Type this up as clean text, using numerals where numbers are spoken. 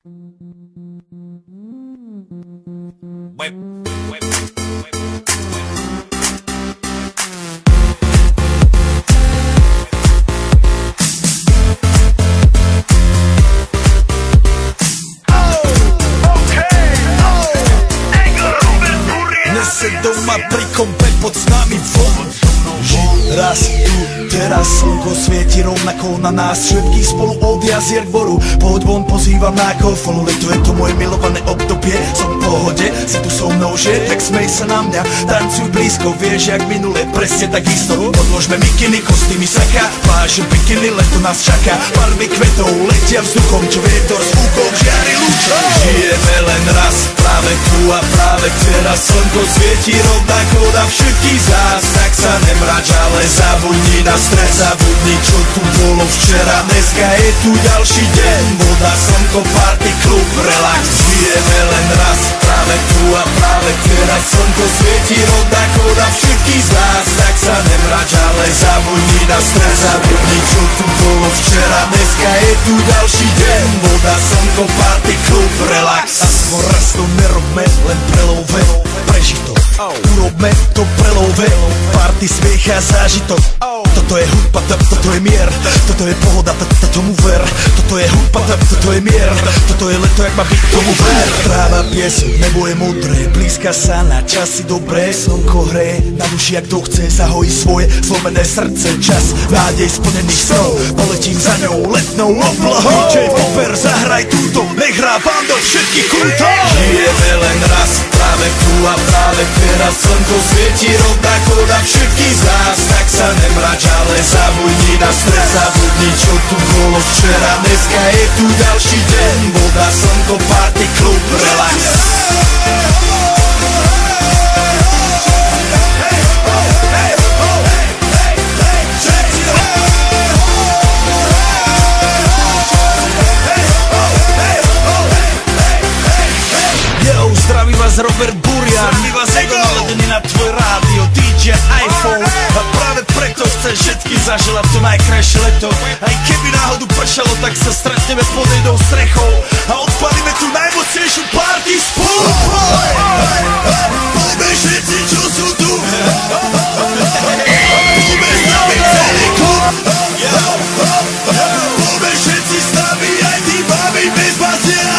Nese doma pri kompe pod s nami von. Raz tu, teraz slnko svieti rovnako na nás všetkých spolu od jazier k boru. Pohoď von, pozývam na golfonu, leto je to moje milované obdobie. Som v pohode, si tu so mnou, že? Tak smej sa na mňa, tancuj blízko, vieš jak minule, presne takisto. Odložme mikiny, kostýmy saka, pláže bikiny, leto nás čaká. Barvy kvetov letia vzduchom, čo vietor s fúkom žiari lúčom. Žijeme len raz, práve tu a práve teraz slnko svieti rovnako na všetkých z nás. Tak sa nemrač, ale zabudni na stres, zabudni čo tu bolo včera. Dneska je tu ďalší deň, voda, slnko, party, klub, relax. Žijeme len raz, práve tu a práve teraz slnko svieti rovnako na všetkých z nás. Tak sa nemrač, ale zabudni na stres, zabudni čo tu bolo včera. Dneska je tu ďalší deň, voda, slnko, party, klub, relax. Aspoň raz to nerobme, len prelove, preži to. Urobme to prelove, party, smiech a zážitok. Toto je hudba, toto je mier, toto je pohoda, tomu ver. Toto je hudba, toto je mier, toto je leto, jak má byť, tomu ver. Tráva, piesok, nebo je modré, blízka sa na časy dobré. Slnko hreje na duši, jak to chce, zahojí svoje zlomené srdce. Čas nádej splnených snov, poletím za ňou letnou oblohou. DJ Popper, zahraj túto, nech hrá vám do všetkých kútov. Žijeme len raz, práve tu a práve teraz slnko svieti rovnako na všetkých z nás. Tak sa nemrač, ale zabudni na stres, zabudni čo tu bolo včera. Dneska je tu ďalší deň, voda, slnko, party, klub, relax. Zdraví vás Robert Burian, zdraví vás Ego, naladený na tvoj rádio, DJ iPhone. A práve preto chcem všetky zaželať to najkrajšie leto. Aj keby náhodu pršalo, tak sa stretneme pod jednou strechou a odpalíme tu najmocnejšiu party spolu. Poďme všetci, čo sú tu, poďme s nami celý klub. Poďme všetci s nami, aj tí babi bez bazia.